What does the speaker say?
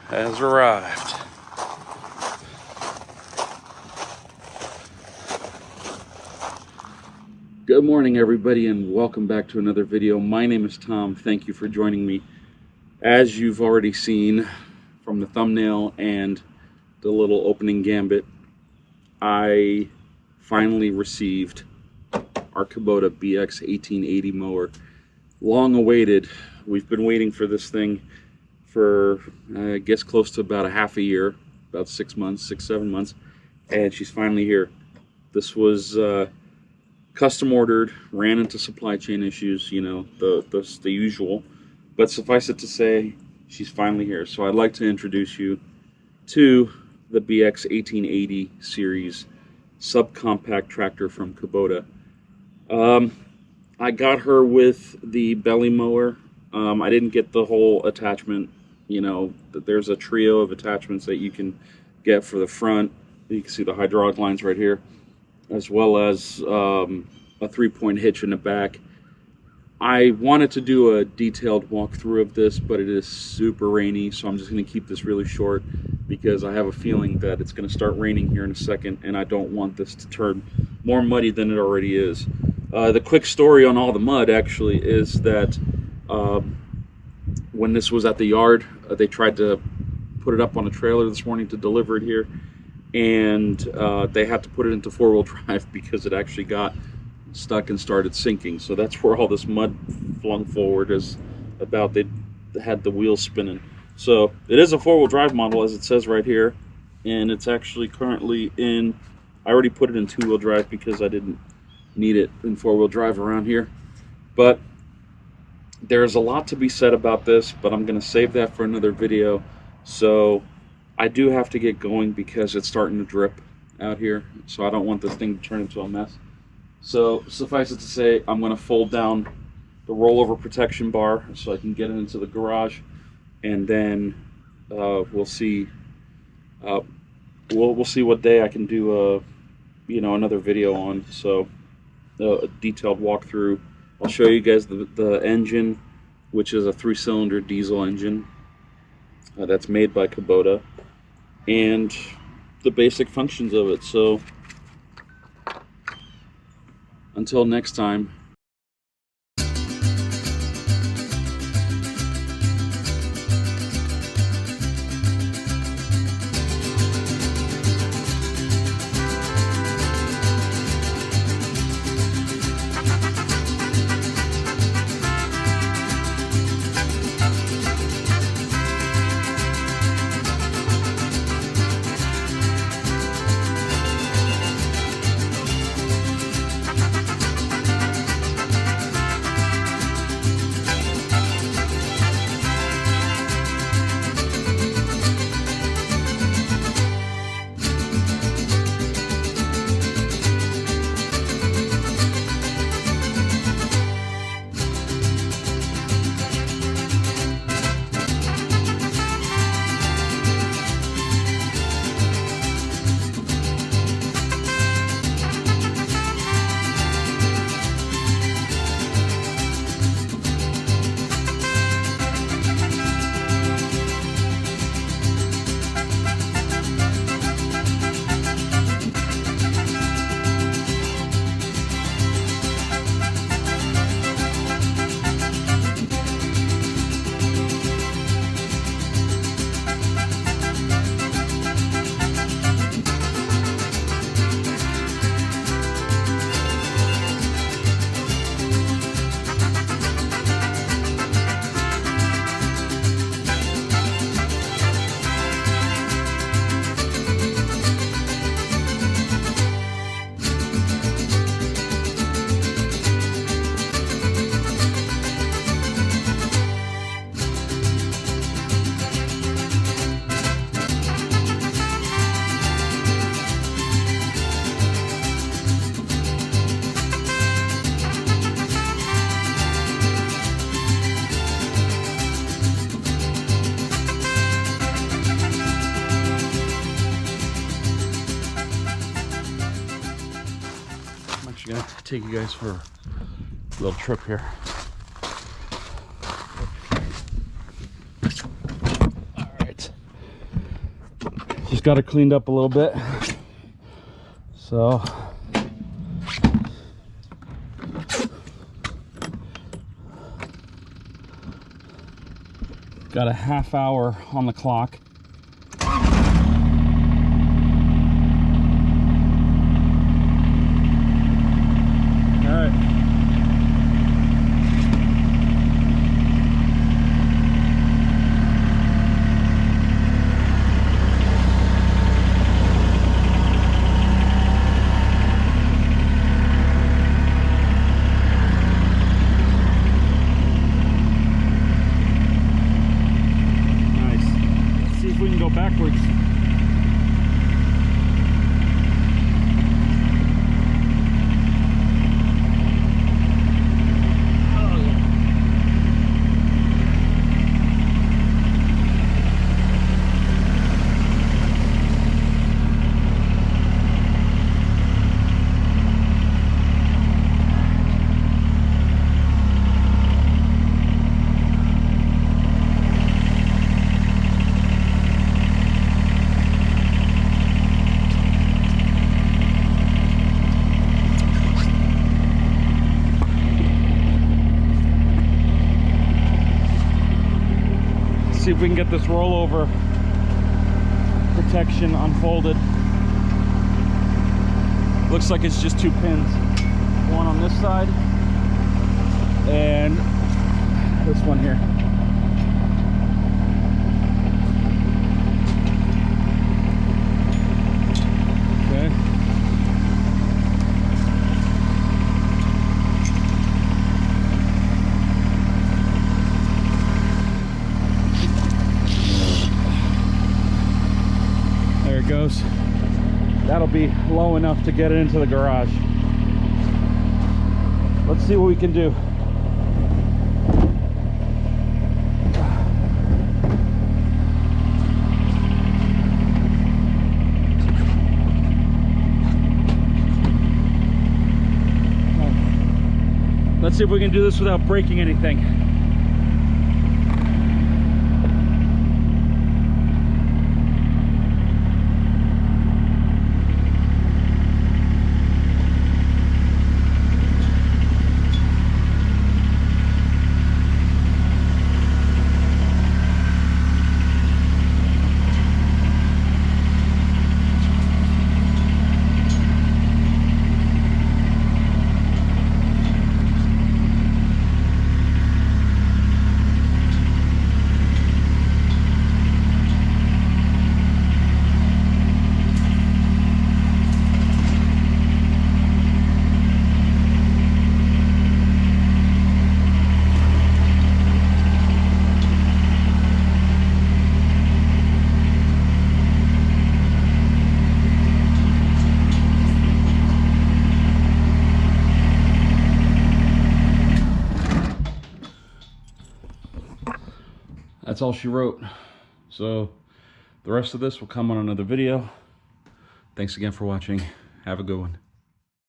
has arrived. Good morning, everybody, and welcome back to another video. My name is Tom. Thank you for joining me. As you've already seen from the thumbnail and the little opening gambit, I finally received our Kubota BX1880 mower. Long awaited. We've been waiting for this thing for I guess close to about a half a year, about 6 months, 7 months, and she's finally here. This was custom ordered, ran into supply chain issues, you know, the usual, but suffice it to say, she's finally here. So I'd like to introduce you to the BX1880 series subcompact tractor from Kubota. I got her with the belly mower. I didn't get the whole attachment. You know, there's a trio of attachments that you can get for the front. You can see the hydraulic lines right here, as well as a 3-point hitch in the back. I wanted to do a detailed walkthrough of this, but it is super rainy, so I'm just going to keep this really short because I have a feeling that it's going to start raining here in a second, and I don't want this to turn more muddy than it already is. The quick story on all the mud actually is that when this was at the yard, they tried to put it up on a trailer this morning to deliver it here, and they had to put it into 4-wheel drive because it actually got stuck and started sinking. So that's where all this mud flung forward is about. They had the wheels spinning. So it is a 4-wheel drive model, as it says right here, and it's actually currently in, I already put it in 2-wheel drive because I didn't need it in 4-wheel drive around here. But there's a lot to be said about this, but I'm going to save that for another video. So I do have to get going because it's starting to drip out here, so I don't want this thing to turn into a mess. So suffice it to say, I'm going to fold down the rollover protection bar so I can get it into the garage, and then we'll see we'll see what day I can do you know, another video on. So a detailed walkthrough. I'll show you guys the engine, which is a 3-cylinder diesel engine that's made by Kubota, and the basic functions of it. So until next time. Gonna take you guys for a little trip here. All right, Just got it cleaned up a little bit. So got a half hour on the clock. We can go backwards. See if we can get this rollover protection unfolded. Looks like it's just 2 pins. One on this side and this one here. Okay. There it goes. That'll be low enough to get it into the garage. Let's see what we can do. Let's see if we can do this without breaking anything. That's all she wrote. So the rest of this will come on another video. Thanks again for watching. Have a good one.